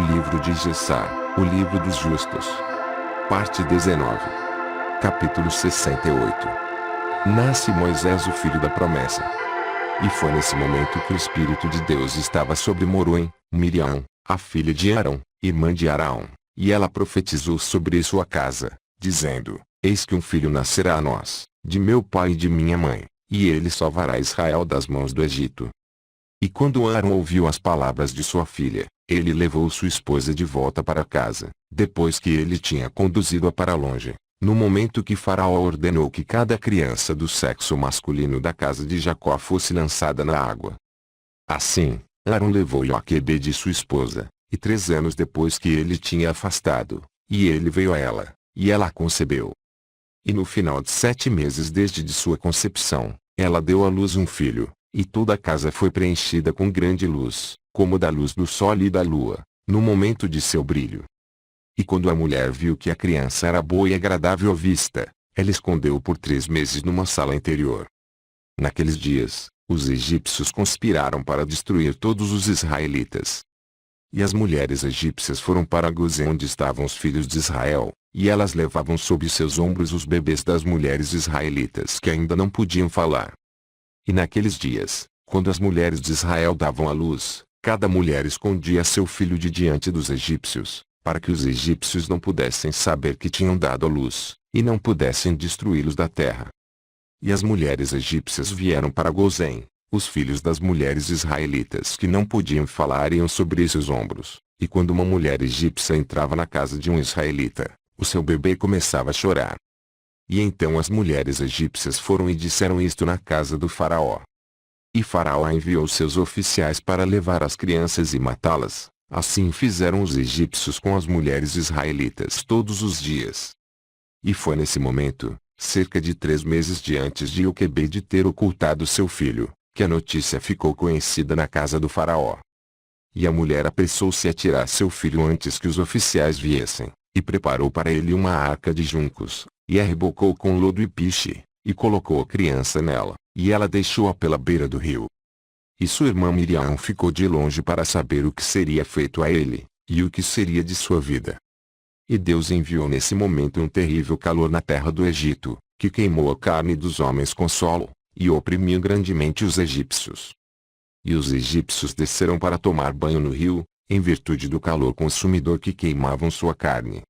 livro de Gessar, o livro dos justos. Parte 19. Capítulo 68. Nasce Moisés, o filho da promessa. E foi nesse momento que o Espírito de Deus estava sobre Moroém, Miriam, a filha de Arão, irmã de Arão, e ela profetizou sobre sua casa, dizendo: Eis que um filho nascerá a nós, de meu pai e de minha mãe, e ele salvará Israel das mãos do Egito. E quando Arão ouviu as palavras de sua filha, ele levou sua esposa de volta para casa, depois que ele tinha conduzido-a para longe, no momento que Faraó ordenou que cada criança do sexo masculino da casa de Jacó fosse lançada na água. Assim, Arão levou Joquebede, sua esposa, e 3 anos depois que ele tinha afastado, e ele veio a ela, e ela a concebeu. E no final de 7 meses desde de sua concepção, ela deu à luz um filho, e toda a casa foi preenchida com grande luz, como da luz do sol e da lua, no momento de seu brilho. E quando a mulher viu que a criança era boa e agradável à vista, ela escondeu-o por 3 meses numa sala interior. Naqueles dias, os egípcios conspiraram para destruir todos os israelitas. E as mulheres egípcias foram para Gozém, onde estavam os filhos de Israel, e elas levavam sob seus ombros os bebês das mulheres israelitas que ainda não podiam falar. E naqueles dias, quando as mulheres de Israel davam à luz, cada mulher escondia seu filho de diante dos egípcios, para que os egípcios não pudessem saber que tinham dado à luz, e não pudessem destruí-los da terra. E as mulheres egípcias vieram para Gozém, os filhos das mulheres israelitas que não podiam falar iam sobre seus ombros, e quando uma mulher egípcia entrava na casa de um israelita, o seu bebê começava a chorar. E então as mulheres egípcias foram e disseram isto na casa do faraó. E Faraó enviou seus oficiais para levar as crianças e matá-las. Assim fizeram os egípcios com as mulheres israelitas todos os dias. E foi nesse momento, cerca de 3 meses antes de Joquebede ter ocultado seu filho, que a notícia ficou conhecida na casa do faraó. E a mulher apressou-se a tirar seu filho antes que os oficiais viessem, e preparou para ele uma arca de juncos, e a rebocou com lodo e piche, e colocou a criança nela, e ela deixou-a pela beira do rio. E sua irmã Miriam ficou de longe para saber o que seria feito a ele, e o que seria de sua vida. E Deus enviou nesse momento um terrível calor na terra do Egito, que queimou a carne dos homens com solo, e oprimiu grandemente os egípcios. E os egípcios desceram para tomar banho no rio, em virtude do calor consumidor que queimavam sua carne.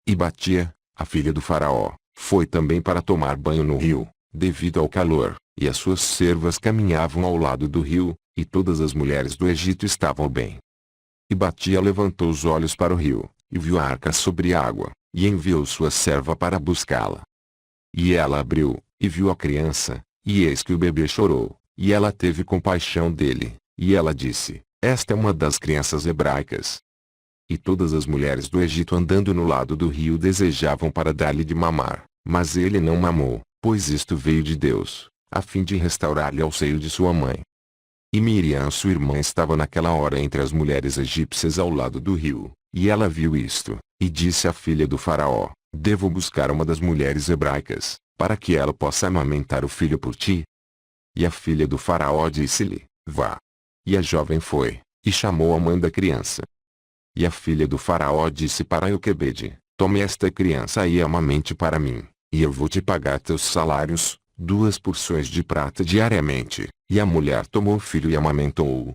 E Batia, a filha do faraó, foi também para tomar banho no rio, devido ao calor, e as suas servas caminhavam ao lado do rio, e todas as mulheres do Egito estavam bem. E Batia levantou os olhos para o rio, e viu a arca sobre a água, e enviou sua serva para buscá-la. E ela abriu, e viu a criança, e eis que o bebê chorou, e ela teve compaixão dele, e ela disse: Esta é uma das crianças hebraicas. E todas as mulheres do Egito andando no lado do rio desejavam para dar-lhe de mamar, mas ele não mamou, pois isto veio de Deus, a fim de restaurar-lhe ao seio de sua mãe. E Miriam, sua irmã, estava naquela hora entre as mulheres egípcias ao lado do rio, e ela viu isto, e disse à filha do faraó: Devo buscar uma das mulheres hebraicas, para que ela possa amamentar o filho por ti? E a filha do faraó disse-lhe: Vá. E a jovem foi, e chamou a mãe da criança. E a filha do faraó disse para Joquebede: Tome esta criança e amamente para mim, e eu vou te pagar teus salários, 2 porções de prata diariamente. E a mulher tomou o filho e amamentou-o.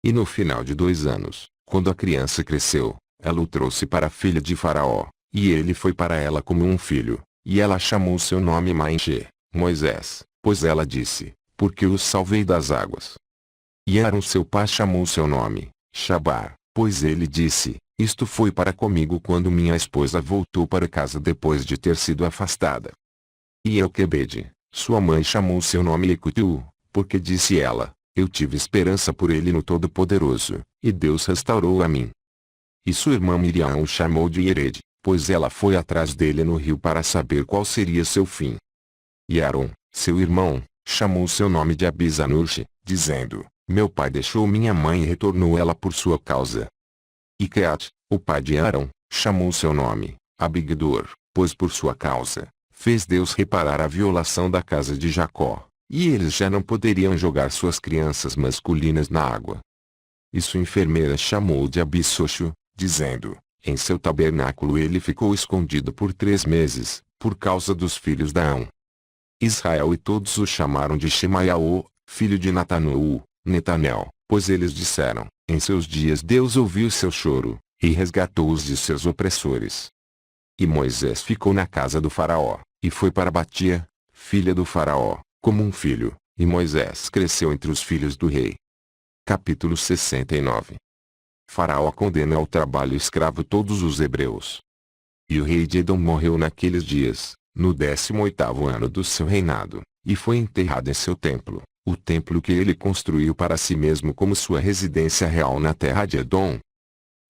E no final de 2 anos, quando a criança cresceu, ela o trouxe para a filha de Faraó, e ele foi para ela como um filho, e ela chamou seu nome Mainche, Moisés, pois ela disse: Porque o salvei das águas. E Arão seu pai chamou seu nome Shabar, pois ele disse: Isto foi para comigo quando minha esposa voltou para casa depois de ter sido afastada. E Joquebede, sua mãe, chamou seu nome Ecutu, porque disse ela: Eu tive esperança por ele no Todo-Poderoso, e Deus restaurou a mim. E sua irmã Miriam o chamou de Yered, pois ela foi atrás dele no rio para saber qual seria seu fim. E Arão, seu irmão, chamou seu nome de Abizanurche, dizendo: Meu pai deixou minha mãe e retornou ela por sua causa. E Queat, o pai de Arão, chamou seu nome Abigdor, pois por sua causa fez Deus reparar a violação da casa de Jacó, e eles já não poderiam jogar suas crianças masculinas na água. E sua enfermeira chamou de Abissocho, dizendo: em seu tabernáculo ele ficou escondido por 3 meses, por causa dos filhos de Arão. Israel e todos o chamaram de Shemaiah, filho de Natanu, Netanel, pois eles disseram: em seus dias Deus ouviu seu choro, e resgatou-os de seus opressores. E Moisés ficou na casa do faraó, e foi para Batia, filha do faraó, como um filho, e Moisés cresceu entre os filhos do rei. Capítulo 69. Faraó condena ao trabalho escravo todos os hebreus. E o rei de Edom morreu naqueles dias, no 18º ano do seu reinado, e foi enterrado em seu templo, o templo que ele construiu para si mesmo como sua residência real na terra de Edom.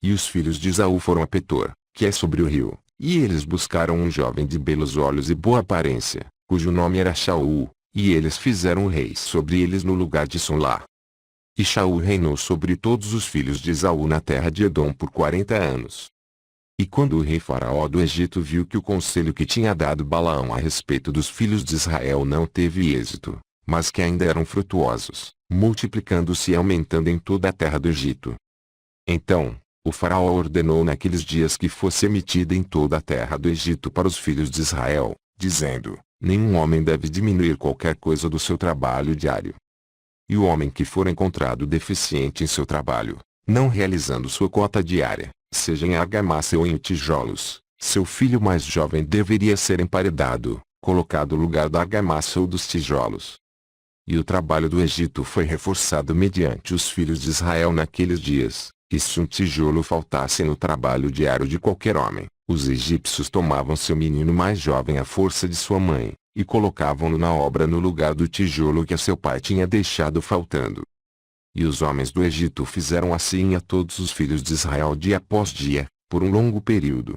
E os filhos de Esaú foram a Petor, que é sobre o rio, e eles buscaram um jovem de belos olhos e boa aparência, cujo nome era Shaul, e eles fizeram rei sobre eles no lugar de Solá. E Shaul reinou sobre todos os filhos de Esaú na terra de Edom por 40 anos. E quando o rei Faraó do Egito viu que o conselho que tinha dado Balaão a respeito dos filhos de Israel não teve êxito, mas que ainda eram frutuosos, multiplicando-se e aumentando em toda a terra do Egito. Então, o Faraó ordenou naqueles dias que fosse emitida em toda a terra do Egito para os filhos de Israel, dizendo: nenhum homem deve diminuir qualquer coisa do seu trabalho diário. E o homem que for encontrado deficiente em seu trabalho, não realizando sua cota diária, seja em argamassa ou em tijolos, seu filho mais jovem deveria ser emparedado, colocado no lugar da argamassa ou dos tijolos. E o trabalho do Egito foi reforçado mediante os filhos de Israel naqueles dias, e se um tijolo faltasse no trabalho diário de qualquer homem, os egípcios tomavam seu menino mais jovem à força de sua mãe, e colocavam-no na obra no lugar do tijolo que seu pai tinha deixado faltando. E os homens do Egito fizeram assim a todos os filhos de Israel dia após dia, por um longo período.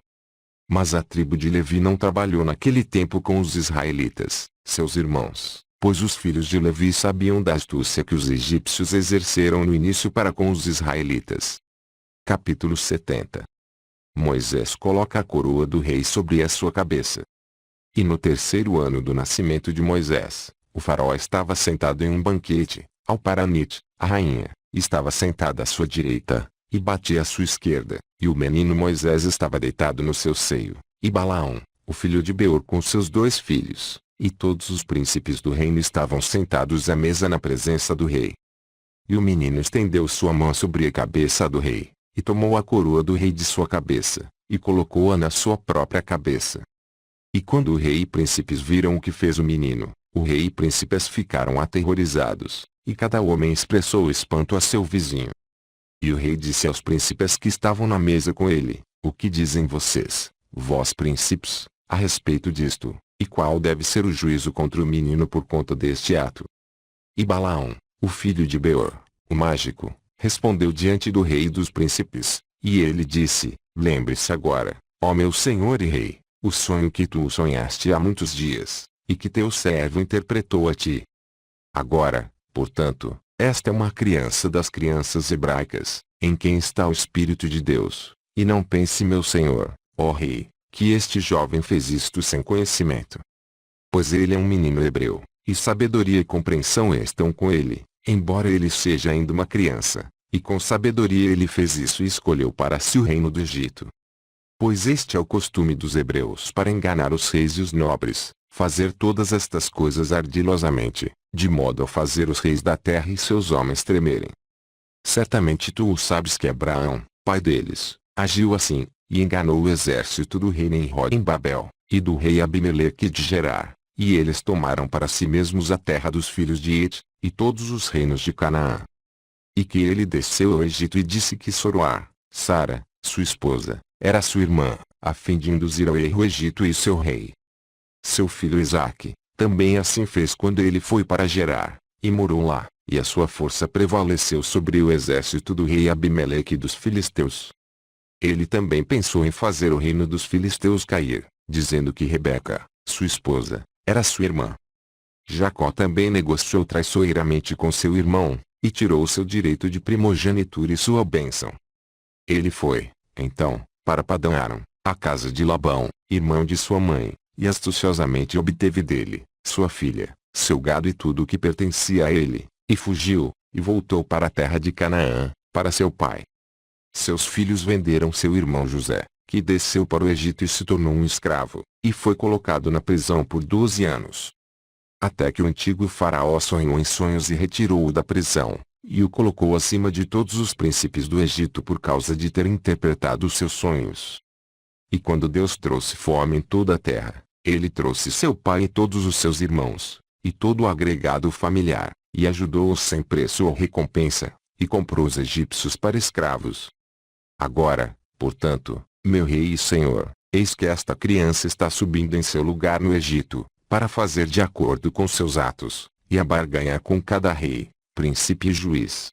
Mas a tribo de Levi não trabalhou naquele tempo com os israelitas, seus irmãos, pois os filhos de Levi sabiam da astúcia que os egípcios exerceram no início para com os israelitas. Capítulo 70. Moisés coloca a coroa do rei sobre a sua cabeça. E no 3º ano do nascimento de Moisés, o faraó estava sentado em um banquete, Alparanite, a rainha, estava sentada à sua direita, e batia à sua esquerda, e o menino Moisés estava deitado no seu seio, e Balaão, o filho de Beor com seus 2 filhos, e todos os príncipes do reino estavam sentados à mesa na presença do rei. E o menino estendeu sua mão sobre a cabeça do rei, e tomou a coroa do rei de sua cabeça, e colocou-a na sua própria cabeça. E quando o rei e príncipes viram o que fez o menino, o rei e príncipes ficaram aterrorizados, e cada homem expressou espanto a seu vizinho. E o rei disse aos príncipes que estavam na mesa com ele: o que dizem vocês, vós príncipes, a respeito disto, e qual deve ser o juízo contra o menino por conta deste ato? E Balaão, o filho de Beor, o mágico, respondeu diante do rei e dos príncipes, e ele disse: lembre-se agora, ó meu senhor e rei, o sonho que tu sonhaste há muitos dias, e que teu servo interpretou a ti. Agora, portanto, esta é uma criança das crianças hebraicas, em quem está o Espírito de Deus, e não pense meu senhor, ó rei, que este jovem fez isto sem conhecimento. Pois ele é um menino hebreu, e sabedoria e compreensão estão com ele, embora ele seja ainda uma criança, e com sabedoria ele fez isso e escolheu para si o reino do Egito. Pois este é o costume dos hebreus para enganar os reis e os nobres, fazer todas estas coisas ardilosamente, de modo a fazer os reis da terra e seus homens tremerem. Certamente tu o sabes que Abraão, pai deles, agiu assim, e enganou o exército do rei Nimrod em Babel, e do rei Abimeleque de Gerar, e eles tomaram para si mesmos a terra dos filhos de Et, e todos os reinos de Canaã. E que ele desceu ao Egito e disse que Zoroar, Sara, sua esposa, era sua irmã, a fim de induzir ao erro o Egito e seu rei. Seu filho Isaque, também assim fez quando ele foi para Gerar, e morou lá, e a sua força prevaleceu sobre o exército do rei Abimeleque e dos filisteus. Ele também pensou em fazer o reino dos filisteus cair, dizendo que Rebeca, sua esposa, era sua irmã. Jacó também negociou traiçoeiramente com seu irmão, e tirou seu direito de primogenitura e sua bênção. Ele foi, então, para Padã-Arã, a casa de Labão, irmão de sua mãe, e astuciosamente obteve dele, sua filha, seu gado e tudo o que pertencia a ele, e fugiu, e voltou para a terra de Canaã, para seu pai. seus filhos venderam seu irmão José, que desceu para o Egito e se tornou um escravo, e foi colocado na prisão por 12 anos. Até que o antigo faraó sonhou em sonhos e retirou-o da prisão, e o colocou acima de todos os príncipes do Egito por causa de ter interpretado os seus sonhos. E quando Deus trouxe fome em toda a terra, ele trouxe seu pai e todos os seus irmãos, e todo o agregado familiar, e ajudou-os sem preço ou recompensa, e comprou os egípcios para escravos. Agora, portanto, meu rei e senhor, eis que esta criança está subindo em seu lugar no Egito, para fazer de acordo com seus atos, e a barganhar com cada rei, príncipe e juiz.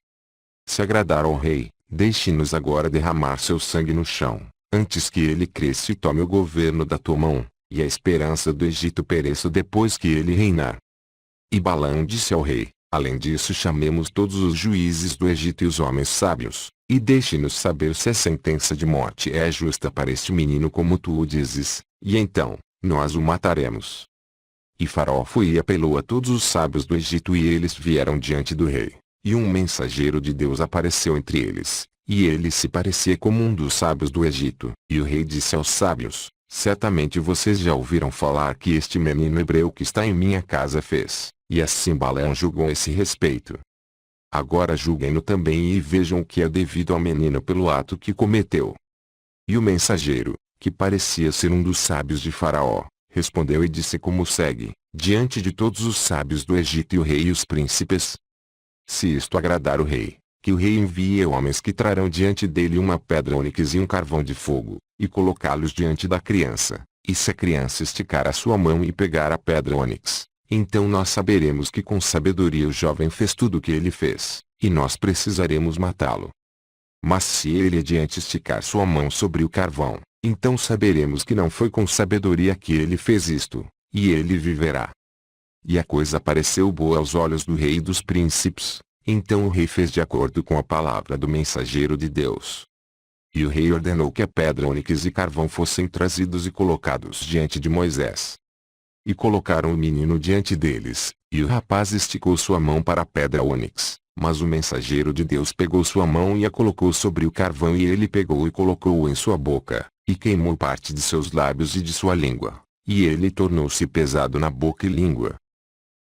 Se agradar ao rei, deixe-nos agora derramar seu sangue no chão, antes que ele cresça e tome o governo da tua mão, e a esperança do Egito pereça depois que ele reinar. E Balaão disse ao rei, além disso chamemos todos os juízes do Egito e os homens sábios, e deixe-nos saber se a sentença de morte é justa para este menino como tu o dizes, e então, nós o mataremos. E Faraó foi e apelou a todos os sábios do Egito e eles vieram diante do rei, e um mensageiro de Deus apareceu entre eles, e ele se parecia como um dos sábios do Egito. E o rei disse aos sábios, certamente vocês já ouviram falar que este menino hebreu que está em minha casa fez, e assim Balaão julgou a esse respeito. Agora julguem-no também e vejam o que é devido ao menino pelo ato que cometeu. E o mensageiro, que parecia ser um dos sábios de Faraó, respondeu e disse como segue, diante de todos os sábios do Egito e o rei e os príncipes. Se isto agradar o rei, que o rei envie homens que trarão diante dele uma pedra ônix e um carvão de fogo, e colocá-los diante da criança, e se a criança esticar a sua mão e pegar a pedra ônix, então nós saberemos que com sabedoria o jovem fez tudo o que ele fez, e nós precisaremos matá-lo. Mas se ele adiante esticar sua mão sobre o carvão, então saberemos que não foi com sabedoria que ele fez isto, e ele viverá. E a coisa pareceu boa aos olhos do rei e dos príncipes, então o rei fez de acordo com a palavra do mensageiro de Deus. E o rei ordenou que a pedra ônix e carvão fossem trazidos e colocados diante de Moisés. E colocaram o menino diante deles, e o rapaz esticou sua mão para a pedra ônix, mas o mensageiro de Deus pegou sua mão e a colocou sobre o carvão e ele pegou e colocou-o em sua boca, e queimou parte de seus lábios e de sua língua, e ele tornou-se pesado na boca e língua.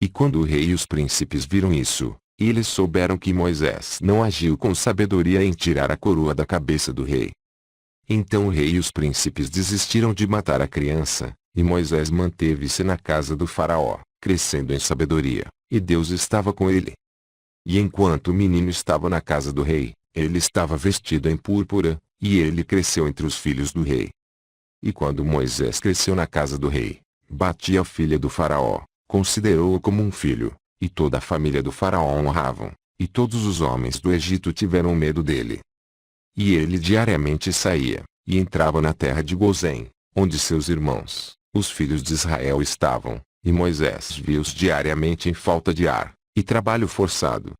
E quando o rei e os príncipes viram isso, eles souberam que Moisés não agiu com sabedoria em tirar a coroa da cabeça do rei. Então o rei e os príncipes desistiram de matar a criança, e Moisés manteve-se na casa do faraó, crescendo em sabedoria, e Deus estava com ele. E enquanto o menino estava na casa do rei, ele estava vestido em púrpura, e ele cresceu entre os filhos do rei. E quando Moisés cresceu na casa do rei, batia a filha do faraó, considerou-o como um filho, e toda a família do faraó honravam, e todos os homens do Egito tiveram medo dele. E ele diariamente saía, e entrava na terra de Gozém, onde seus irmãos, os filhos de Israel estavam, e Moisés via-os diariamente em falta de ar, e trabalho forçado.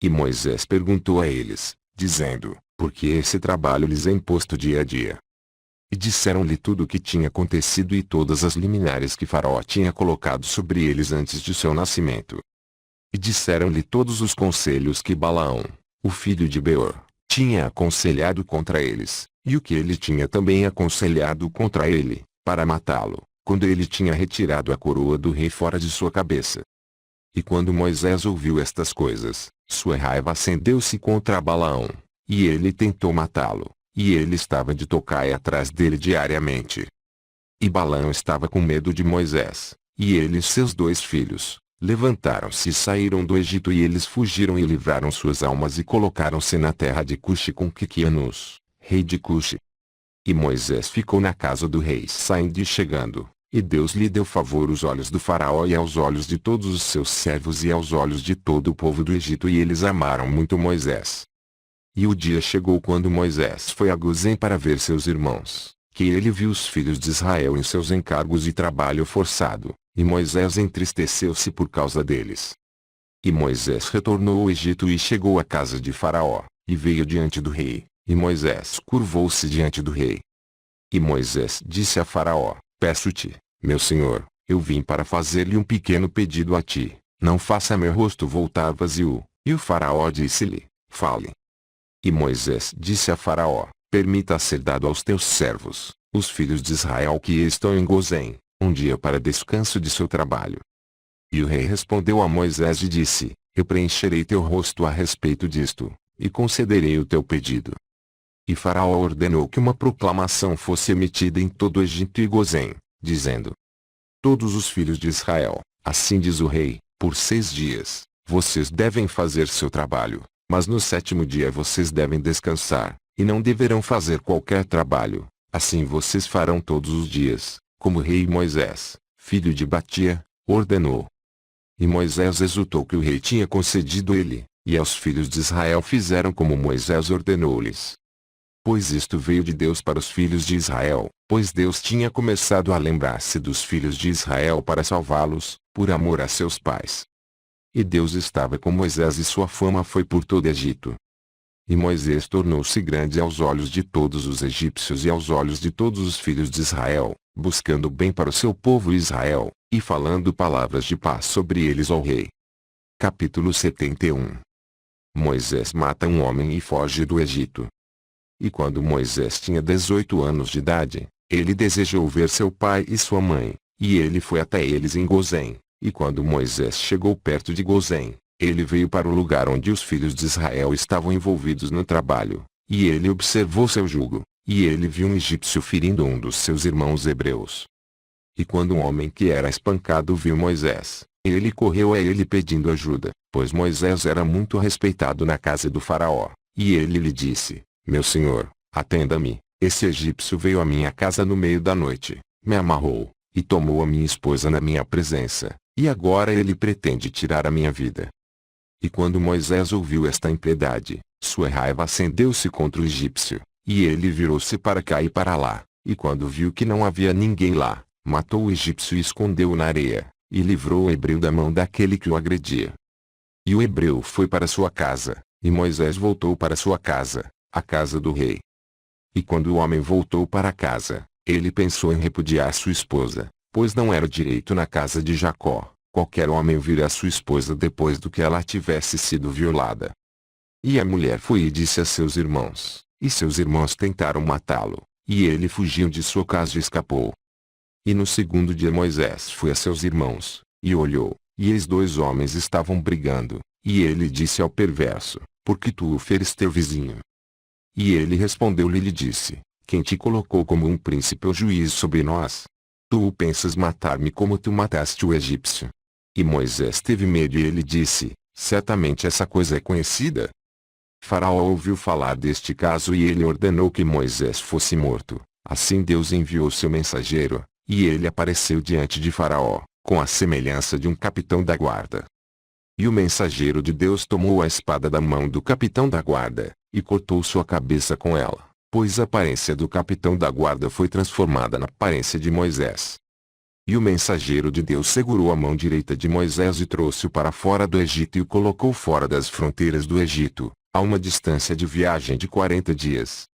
E Moisés perguntou a eles, dizendo, por que esse trabalho lhes é imposto dia a dia? E disseram-lhe tudo o que tinha acontecido e todas as liminares que Faraó tinha colocado sobre eles antes de seu nascimento. E disseram-lhe todos os conselhos que Balaão, o filho de Beor, tinha aconselhado contra eles, e o que ele tinha também aconselhado contra ele, para matá-lo, quando ele tinha retirado a coroa do rei fora de sua cabeça. E quando Moisés ouviu estas coisas, sua raiva acendeu-se contra Balaão, e ele tentou matá-lo, e ele estava de tocaia atrás dele diariamente. E Balaão estava com medo de Moisés, e ele e seus 2 filhos, levantaram-se e saíram do Egito e eles fugiram e livraram suas almas e colocaram-se na terra de Cuxi com Quiquianus, rei de Cuxi. E Moisés ficou na casa do rei saindo e chegando, e Deus lhe deu favor aos olhos do faraó e aos olhos de todos os seus servos e aos olhos de todo o povo do Egito e eles amaram muito Moisés. E o dia chegou quando Moisés foi a Gozém para ver seus irmãos, que ele viu os filhos de Israel em seus encargos e trabalho forçado, e Moisés entristeceu-se por causa deles. E Moisés retornou ao Egito e chegou à casa de Faraó, e veio diante do rei, e Moisés curvou-se diante do rei. E Moisés disse a Faraó, peço-te, meu senhor, eu vim para fazer-lhe um pequeno pedido a ti, não faça meu rosto voltar vazio. E o Faraó disse-lhe, fale. E Moisés disse a Faraó: permita ser dado aos teus servos, os filhos de Israel que estão em Gozém, um dia para descanso de seu trabalho. E o rei respondeu a Moisés e disse: eu preencherei teu rosto a respeito disto, e concederei o teu pedido. E Faraó ordenou que uma proclamação fosse emitida em todo o Egito e Gozém, dizendo: todos os filhos de Israel, assim diz o rei, por 6 dias, vocês devem fazer seu trabalho, mas no 7º dia vocês devem descansar, e não deverão fazer qualquer trabalho, assim vocês farão todos os dias, como o rei Moisés, filho de Batia, ordenou. E Moisés exultou que o rei tinha concedido ele, e aos filhos de Israel fizeram como Moisés ordenou-lhes. Pois isto veio de Deus para os filhos de Israel, pois Deus tinha começado a lembrar-se dos filhos de Israel para salvá-los, por amor a seus pais. E Deus estava com Moisés e sua fama foi por todo o Egito. E Moisés tornou-se grande aos olhos de todos os egípcios e aos olhos de todos os filhos de Israel, buscando bem para o seu povo Israel, e falando palavras de paz sobre eles ao rei. Capítulo 71. Moisés mata um homem e foge do Egito. E quando Moisés tinha 18 anos de idade, ele desejou ver seu pai e sua mãe, e ele foi até eles em Gozém. E quando Moisés chegou perto de Gozém, ele veio para o lugar onde os filhos de Israel estavam envolvidos no trabalho, e ele observou seu jugo, e ele viu um egípcio ferindo um dos seus irmãos hebreus. E quando um homem que era espancado viu Moisés, ele correu a ele pedindo ajuda, pois Moisés era muito respeitado na casa do faraó, e ele lhe disse: meu senhor, atenda-me, esse egípcio veio à minha casa no meio da noite, me amarrou, e tomou a minha esposa na minha presença, e agora ele pretende tirar a minha vida. E quando Moisés ouviu esta impiedade, sua raiva acendeu-se contra o egípcio, e ele virou-se para cá e para lá, e quando viu que não havia ninguém lá, matou o egípcio e escondeu-o na areia, e livrou o hebreu da mão daquele que o agredia. E o hebreu foi para sua casa, e Moisés voltou para sua casa, a casa do rei. E quando o homem voltou para casa, ele pensou em repudiar sua esposa, pois não era direito na casa de Jacó, qualquer homem vir a sua esposa depois do que ela tivesse sido violada. E a mulher foi e disse a seus irmãos, e seus irmãos tentaram matá-lo, e ele fugiu de sua casa e escapou. E no 2º dia Moisés foi a seus irmãos, e olhou, e eis 2 homens estavam brigando, e ele disse ao perverso: por que tu o feres teu vizinho? E ele respondeu-lhe e lhe disse: quem te colocou como um príncipe ou juiz sobre nós? Tu pensas matar-me como tu mataste o egípcio? E Moisés teve medo e ele disse: certamente essa coisa é conhecida. Faraó ouviu falar deste caso e ele ordenou que Moisés fosse morto. Assim Deus enviou seu mensageiro, e ele apareceu diante de Faraó, com a semelhança de um capitão da guarda. E o mensageiro de Deus tomou a espada da mão do capitão da guarda, e cortou sua cabeça com ela, pois a aparência do capitão da guarda foi transformada na aparência de Moisés. E o mensageiro de Deus segurou a mão direita de Moisés e trouxe-o para fora do Egito e o colocou fora das fronteiras do Egito, a uma distância de viagem de 40 dias.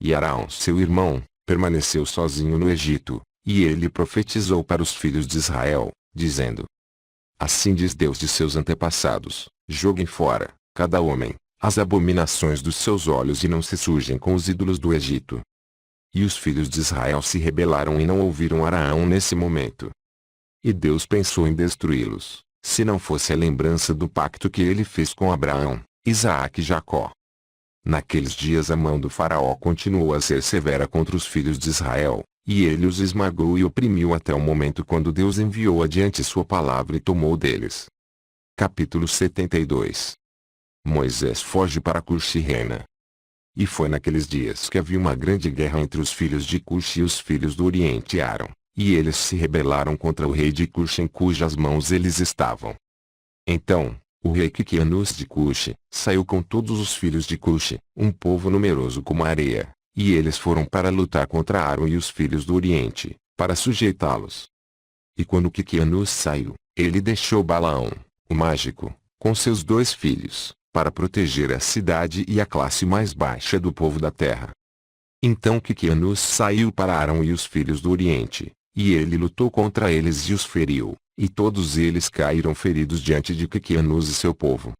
E Arão, seu irmão, permaneceu sozinho no Egito, e ele profetizou para os filhos de Israel, dizendo: assim diz Deus de seus antepassados: joguem fora, cada homem, as abominações dos seus olhos e não se sujem com os ídolos do Egito. E os filhos de Israel se rebelaram e não ouviram Arão nesse momento. E Deus pensou em destruí-los, se não fosse a lembrança do pacto que ele fez com Abraão, Isaque e Jacó. Naqueles dias a mão do faraó continuou a ser severa contra os filhos de Israel, e ele os esmagou e oprimiu até o momento quando Deus enviou adiante sua palavra e tomou deles. Capítulo 72. Moisés foge para Cuxi e reina. E foi naqueles dias que havia uma grande guerra entre os filhos de Cuxi e os filhos do Oriente Aram, e eles se rebelaram contra o rei de Cuxi em cujas mãos eles estavam. Então, o rei Quiquianus de Cuxi saiu com todos os filhos de Cuxi, um povo numeroso como a areia, e eles foram para lutar contra Aram e os filhos do Oriente, para sujeitá-los. E quando Quiquianus saiu, ele deixou Balaão, o mágico, com seus 2 filhos, para proteger a cidade e a classe mais baixa do povo da terra. Então Quiquianus saiu para Arão e os filhos do Oriente, e ele lutou contra eles e os feriu, e todos eles caíram feridos diante de Quiquianus e seu povo.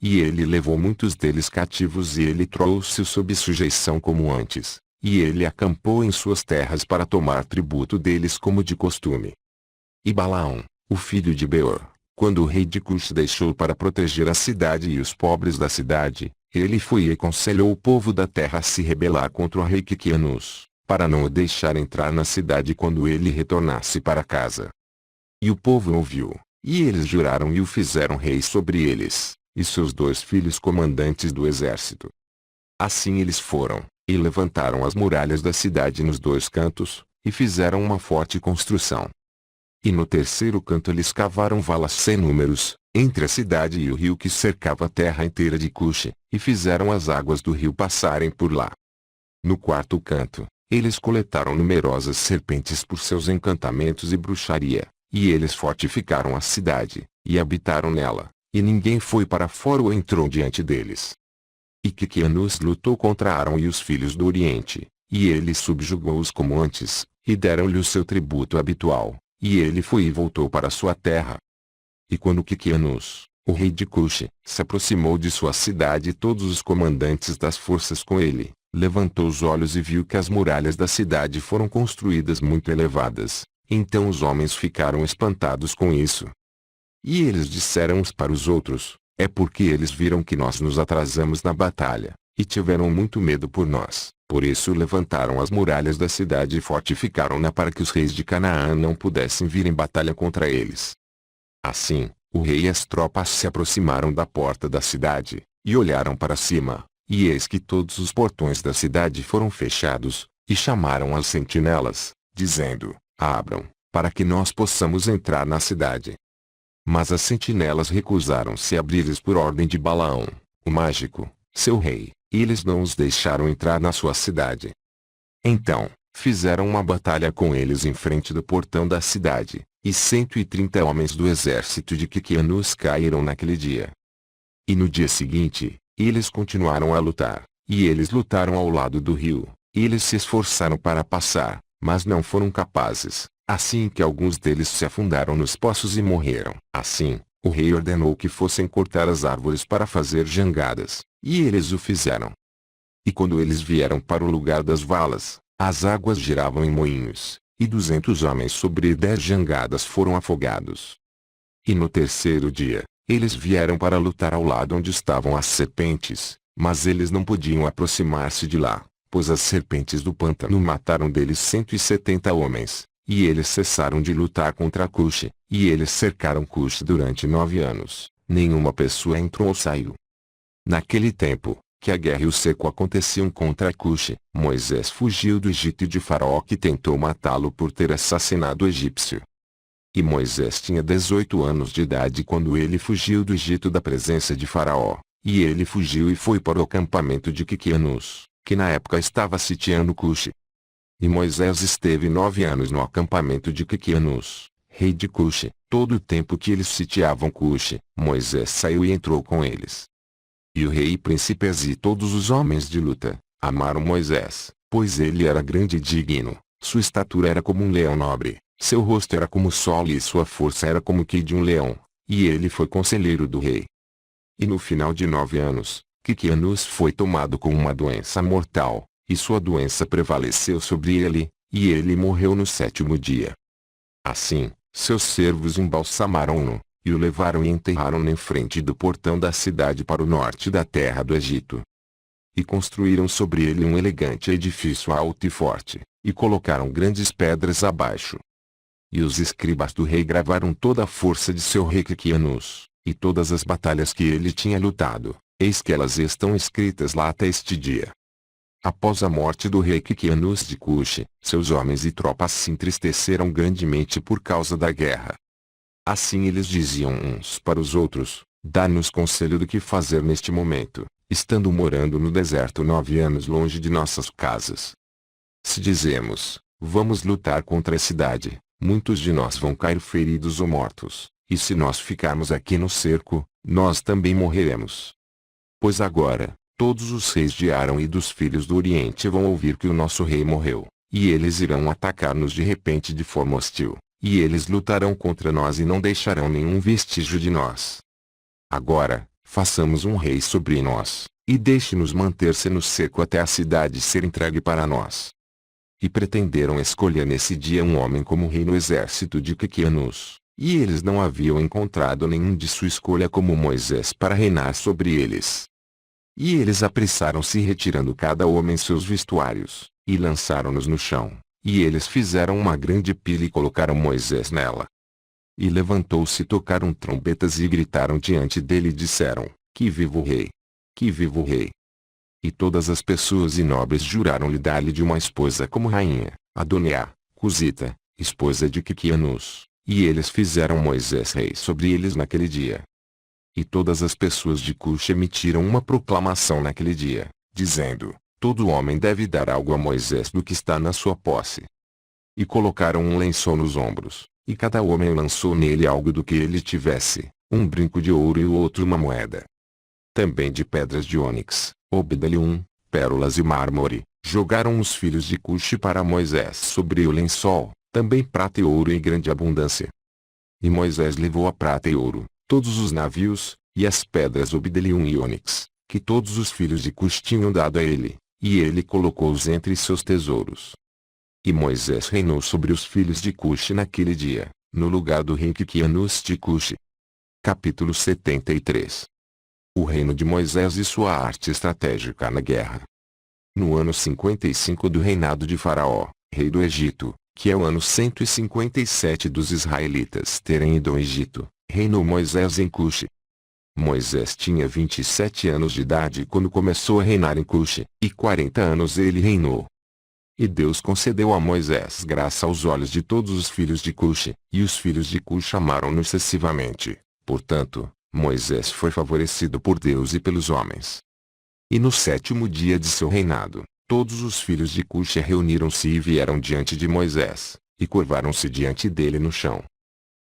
e ele levou muitos deles cativos e ele trouxe-os sob sujeição como antes, e ele acampou em suas terras para tomar tributo deles como de costume. E Balaão, o filho de Beor, quando o rei de Cush deixou para proteger a cidade e os pobres da cidade, ele foi e aconselhou o povo da terra a se rebelar contra o rei Quiquianus, para não o deixar entrar na cidade quando ele retornasse para casa. E o povo ouviu, e eles juraram e o fizeram rei sobre eles, e seus 2 filhos comandantes do exército. Assim eles foram, e levantaram as muralhas da cidade nos 2 cantos, e fizeram uma forte construção. E no terceiro canto eles cavaram valas sem números, entre a cidade e o rio que cercava a terra inteira de Cush, e fizeram as águas do rio passarem por lá. No quarto canto, eles coletaram numerosas serpentes por seus encantamentos e bruxaria, e eles fortificaram a cidade, e habitaram nela, e ninguém foi para fora ou entrou diante deles. E Quiquianus lutou contra Arão e os filhos do Oriente, e ele subjugou-os como antes, e deram-lhe o seu tributo habitual, e ele foi e voltou para sua terra. E quando Quiquianus, o rei de Cush, se aproximou de sua cidade e todos os comandantes das forças com ele, levantou os olhos e viu que as muralhas da cidade foram construídas muito elevadas, então os homens ficaram espantados com isso. E eles disseram uns para os outros, é porque eles viram que nós nos atrasamos na batalha, e tiveram muito medo por nós. Por isso levantaram as muralhas da cidade e fortificaram-na para que os reis de Canaã não pudessem vir em batalha contra eles. Assim, o rei e as tropas se aproximaram da porta da cidade, e olharam para cima, e eis que todos os portões da cidade foram fechados, e chamaram as sentinelas, dizendo, abram, para que nós possamos entrar na cidade. Mas as sentinelas recusaram-se a abrir-lhes por ordem de Balaão, o mágico, seu rei, e eles não os deixaram entrar na sua cidade. Então, fizeram uma batalha com eles em frente do portão da cidade, e 130 homens do exército de Quiquianus caíram naquele dia. E no dia seguinte, eles continuaram a lutar, e eles lutaram ao lado do rio, e eles se esforçaram para passar, mas não foram capazes, assim que alguns deles se afundaram nos poços e morreram. Assim, o rei ordenou que fossem cortar as árvores para fazer jangadas, e eles o fizeram. E quando eles vieram para o lugar das valas, as águas giravam em moinhos, e 200 homens sobre 10 jangadas foram afogados. E no terceiro dia, eles vieram para lutar ao lado onde estavam as serpentes, mas eles não podiam aproximar-se de lá, pois as serpentes do pântano mataram deles 170 homens, e eles cessaram de lutar contra Cush, e eles cercaram Cush durante 9 anos, nenhuma pessoa entrou ou saiu. Naquele tempo, que a guerra e o cerco aconteciam contra Cush, Moisés fugiu do Egito de Faraó que tentou matá-lo por ter assassinado o egípcio. E Moisés tinha 18 anos de idade quando ele fugiu do Egito da presença de Faraó, e ele fugiu e foi para o acampamento de Quiquianus, que na época estava sitiando Cush. E Moisés esteve 9 anos no acampamento de Quiquianus, rei de Cush. Todo o tempo que eles sitiavam Cush, Moisés saiu e entrou com eles. E o rei e príncipes e todos os homens de luta, amaram Moisés, pois ele era grande e digno, sua estatura era como um leão nobre, seu rosto era como o sol e sua força era como que de um leão, e ele foi conselheiro do rei. E no final de 9 anos, Quiquianus foi tomado com uma doença mortal, e sua doença prevaleceu sobre ele, e ele morreu no 7º dia. Assim, seus servos embalsamaram-no, e o levaram e enterraram-no em frente do portão da cidade para o norte da terra do Egito. E construíram sobre ele um elegante edifício alto e forte, e colocaram grandes pedras abaixo. E os escribas do rei gravaram toda a força de seu rei Quiquianus, e todas as batalhas que ele tinha lutado, eis que elas estão escritas lá até este dia. Após a morte do rei Quiquianus de Cush, seus homens e tropas se entristeceram grandemente por causa da guerra. Assim eles diziam uns para os outros, dá-nos conselho do que fazer neste momento, estando morando no deserto 9 anos longe de nossas casas. Se dizemos, vamos lutar contra a cidade, muitos de nós vão cair feridos ou mortos, e se nós ficarmos aqui no cerco, nós também morreremos. Pois agora, todos os reis de Arão e dos filhos do Oriente vão ouvir que o nosso rei morreu, e eles irão atacar-nos de repente de forma hostil, e eles lutarão contra nós e não deixarão nenhum vestígio de nós. Agora, façamos um rei sobre nós, e deixe-nos manter-se no seco até a cidade ser entregue para nós. E pretenderam escolher nesse dia um homem como rei no exército de Quiquianos, e eles não haviam encontrado nenhum de sua escolha como Moisés para reinar sobre eles. E eles apressaram-se retirando cada homem seus vestuários, e lançaram-nos no chão, e eles fizeram uma grande pilha e colocaram Moisés nela. E levantou-se e tocaram trombetas e gritaram diante dele e disseram: Que viva o rei! Que viva o rei! E todas as pessoas e nobres juraram-lhe dar-lhe de uma esposa como rainha, Adoniá, Cusita, esposa de Quiquianos, e eles fizeram Moisés rei sobre eles naquele dia. E todas as pessoas de Cuxi emitiram uma proclamação naquele dia, dizendo: Todo homem deve dar algo a Moisés do que está na sua posse. E colocaram um lençol nos ombros, e cada homem lançou nele algo do que ele tivesse, um brinco de ouro e o outro uma moeda. Também de pedras de ônix, obedelium, pérolas e mármore, jogaram os filhos de Cuxi para Moisés sobre o lençol, também prata e ouro em grande abundância. E Moisés levou a prata e ouro, todos os navios, e as pedras obedelium e ônix, que todos os filhos de Cuxi tinham dado a ele, e ele colocou-os entre seus tesouros. E Moisés reinou sobre os filhos de Cuxi naquele dia, no lugar do rei Quiquianos de Cuxi. Capítulo 73. O reino de Moisés e sua arte estratégica na guerra. No ano 55 do reinado de Faraó, rei do Egito, que é o ano 157 dos israelitas terem ido ao Egito, reinou Moisés em Cuxi. Moisés tinha 27 anos de idade quando começou a reinar em Cuxi, e 40 anos ele reinou. E Deus concedeu a Moisés graça aos olhos de todos os filhos de Cuxi, e os filhos de Cuxi amaram-no excessivamente. Portanto, Moisés foi favorecido por Deus e pelos homens. E no 7º dia de seu reinado, todos os filhos de Cuxi reuniram-se e vieram diante de Moisés, e curvaram-se diante dele no chão.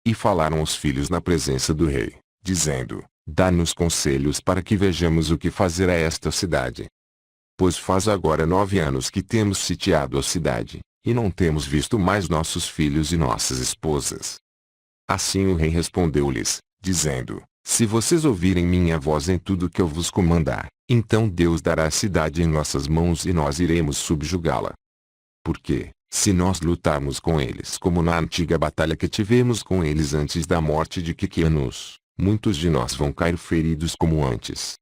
E falaram os filhos na presença do rei, dizendo: Dá-nos conselhos para que vejamos o que fazer a esta cidade. Pois faz agora 9 anos que temos sitiado a cidade, e não temos visto mais nossos filhos e nossas esposas. Assim o rei respondeu-lhes, dizendo: Se vocês ouvirem minha voz em tudo que eu vos comandar, então Deus dará a cidade em nossas mãos e nós iremos subjugá-la. Porque, se nós lutarmos com eles como na antiga batalha que tivemos com eles antes da morte de Quiquianos, muitos de nós vão cair feridos como antes.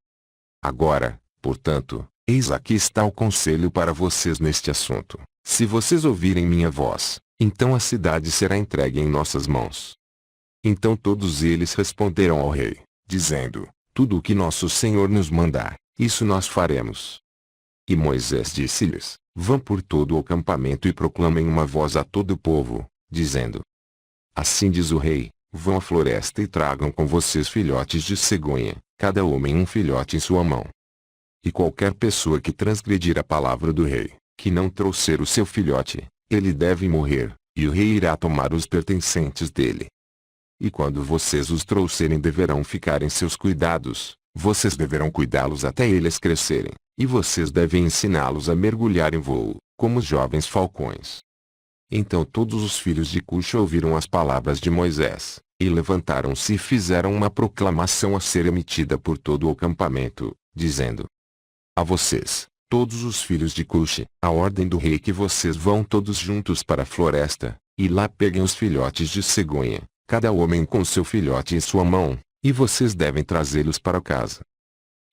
Agora, portanto, eis aqui está o conselho para vocês neste assunto. Se vocês ouvirem minha voz, então a cidade será entregue em nossas mãos. Então todos eles responderam ao rei, dizendo: Tudo o que nosso Senhor nos mandar, isso nós faremos. E Moisés disse-lhes: Vão por todo o acampamento e proclamem uma voz a todo o povo, dizendo: Assim diz o rei, vão à floresta e tragam com vocês filhotes de cegonha, cada homem um filhote em sua mão. E qualquer pessoa que transgredir a palavra do rei, que não trouxer o seu filhote, ele deve morrer, e o rei irá tomar os pertencentes dele. E quando vocês os trouxerem deverão ficar em seus cuidados, vocês deverão cuidá-los até eles crescerem, e vocês devem ensiná-los a mergulhar em voo, como os jovens falcões. Então todos os filhos de Cuxi ouviram as palavras de Moisés, e levantaram-se e fizeram uma proclamação a ser emitida por todo o acampamento, dizendo: A vocês, todos os filhos de Cuxi, a ordem do rei que vocês vão todos juntos para a floresta, e lá peguem os filhotes de cegonha, cada homem com seu filhote em sua mão, e vocês devem trazê-los para casa.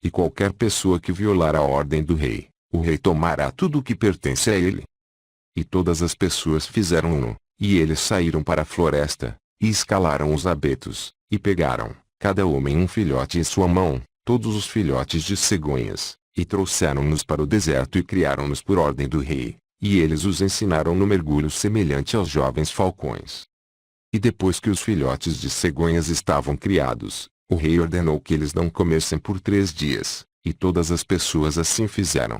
E qualquer pessoa que violar a ordem do rei, o rei tomará tudo o que pertence a ele. E todas as pessoas fizeram-no, e eles saíram para a floresta, e escalaram os abetos, e pegaram, cada homem um filhote em sua mão, todos os filhotes de cegonhas, e trouxeram-nos para o deserto e criaram-nos por ordem do rei, e eles os ensinaram no mergulho semelhante aos jovens falcões. E depois que os filhotes de cegonhas estavam criados, o rei ordenou que eles não comessem por 3 dias, e todas as pessoas assim fizeram.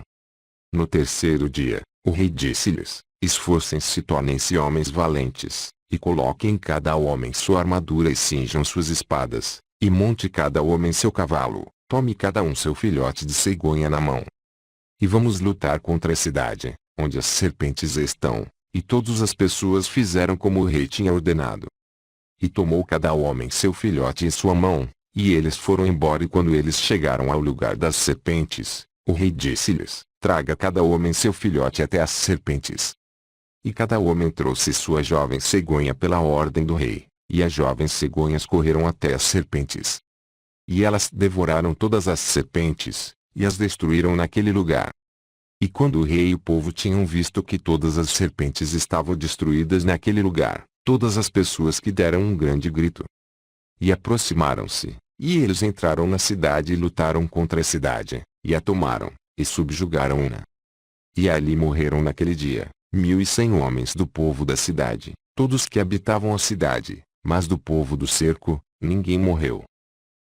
No 3º dia, o rei disse-lhes: Esforcem-se e tornem-se homens valentes, e coloquem cada homem sua armadura e cinjam suas espadas, e monte cada homem seu cavalo, tome cada um seu filhote de cegonha na mão. E vamos lutar contra a cidade, onde as serpentes estão. E todas as pessoas fizeram como o rei tinha ordenado. E tomou cada homem seu filhote em sua mão, E eles foram embora, e quando eles chegaram ao lugar das serpentes, o rei disse-lhes: traga cada homem seu filhote até as serpentes. E cada homem trouxe sua jovem cegonha pela ordem do rei, e as jovens cegonhas correram até as serpentes. E elas devoraram todas as serpentes, e as destruíram naquele lugar. E quando o rei e o povo tinham visto que todas as serpentes estavam destruídas naquele lugar, todas as pessoas que deram um grande grito. E aproximaram-se, e eles entraram na cidade e lutaram contra a cidade, e a tomaram, e subjugaram-na. E ali morreram naquele dia 1.100 homens do povo da cidade, todos que habitavam a cidade, mas do povo do cerco, ninguém morreu.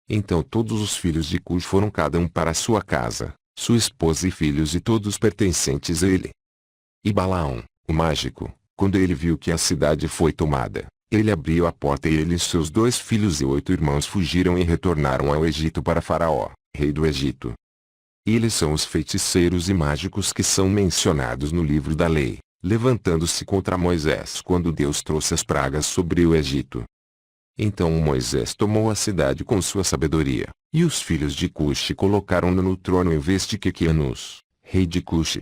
Então todos os filhos de Cush foram cada um para sua casa, sua esposa e filhos e todos pertencentes a ele. E Balaão, o mágico, quando ele viu que a cidade foi tomada, ele abriu a porta, e ele e seus 2 filhos e 8 irmãos fugiram e retornaram ao Egito para Faraó, rei do Egito. Eles são os feiticeiros e mágicos que são mencionados no livro da lei, levantando-se contra Moisés quando Deus trouxe as pragas sobre o Egito. Então Moisés tomou a cidade com sua sabedoria, e os filhos de Cush colocaram-no no trono em vez de Quiquianus, rei de Cush.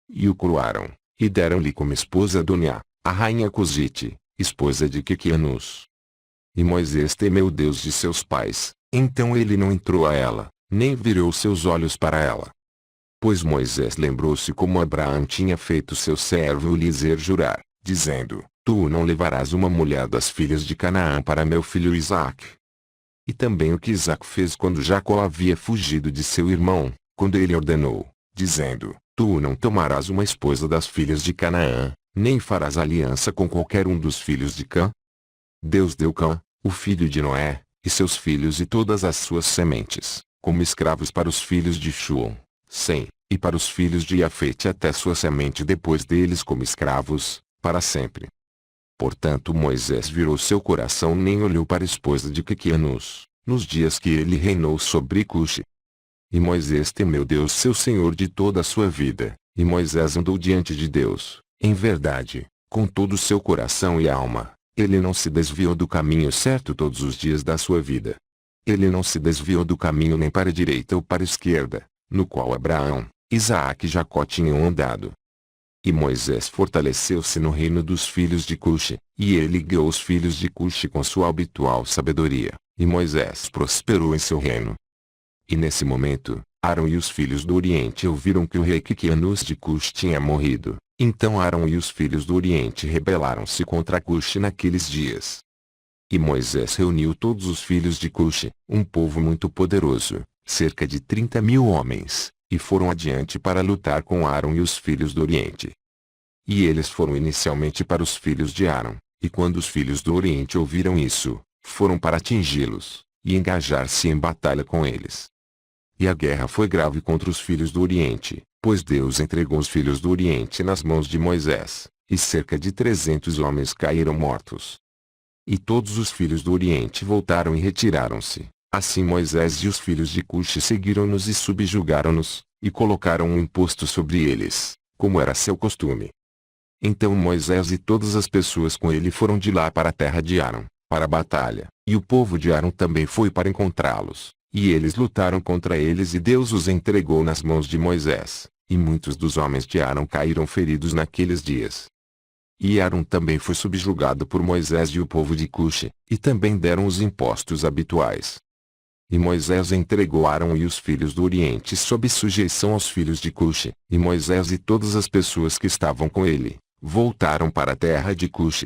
E o coroaram, e deram-lhe como esposa Adoniá, a rainha Cusite, esposa de Quiquianus. E Moisés temeu Deus de seus pais, então ele não entrou a ela, nem virou seus olhos para ela. Pois Moisés lembrou-se como Abraão tinha feito seu servo Eliezer jurar, dizendo: tu não levarás uma mulher das filhas de Canaã para meu filho Isaque. E também o que Isaque fez quando Jacó havia fugido de seu irmão, quando ele ordenou, dizendo: tu não tomarás uma esposa das filhas de Canaã, nem farás aliança com qualquer um dos filhos de Cã. Deus deu Cã, o filho de Noé, e seus filhos e todas as suas sementes, como escravos para os filhos de Shuom, Sem, e para os filhos de Jafete até sua semente depois deles como escravos, para sempre. Portanto Moisés virou seu coração, nem olhou para a esposa de Quiquianus, nos dias que ele reinou sobre Cush. E Moisés temeu Deus seu Senhor de toda a sua vida, e Moisés andou diante de Deus, em verdade, com todo o seu coração e alma. Ele não se desviou do caminho certo todos os dias da sua vida. Ele não se desviou do caminho nem para a direita ou para a esquerda, no qual Abraão, Isaque e Jacó tinham andado. E Moisés fortaleceu-se no reino dos filhos de Cush, e ele guiou os filhos de Cush com sua habitual sabedoria, e Moisés prosperou em seu reino. E nesse momento, Arão e os filhos do Oriente ouviram que o rei Quiquianus de Cush tinha morrido. Então Arão e os filhos do Oriente rebelaram-se contra Cush naqueles dias. E Moisés reuniu todos os filhos de Cush, um povo muito poderoso, cerca de 30.000 homens, e foram adiante para lutar com Arão e os filhos do Oriente. E eles foram inicialmente para os filhos de Arão, e quando os filhos do Oriente ouviram isso, foram para atingi-los, e engajar-se em batalha com eles. E a guerra foi grave contra os filhos do Oriente, pois Deus entregou os filhos do Oriente nas mãos de Moisés, e cerca de 300 homens caíram mortos. E todos os filhos do Oriente voltaram e retiraram-se. Assim Moisés e os filhos de Cush seguiram-nos e subjugaram-nos, e colocaram um imposto sobre eles, como era seu costume. Então Moisés e todas as pessoas com ele foram de lá para a terra de Arão, para a batalha, e o povo de Arão também foi para encontrá-los, e eles lutaram contra eles e Deus os entregou nas mãos de Moisés, e muitos dos homens de Arão caíram feridos naqueles dias. E Arão também foi subjugado por Moisés e o povo de Cush, e também deram os impostos habituais. E Moisés entregou Arão e os filhos do Oriente sob sujeição aos filhos de Cush, e Moisés e todas as pessoas que estavam com ele, voltaram para a terra de Cush.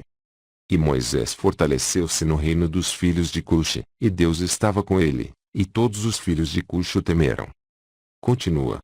E Moisés fortaleceu-se no reino dos filhos de Cush, e Deus estava com ele, e todos os filhos de Cush o temeram. Continua.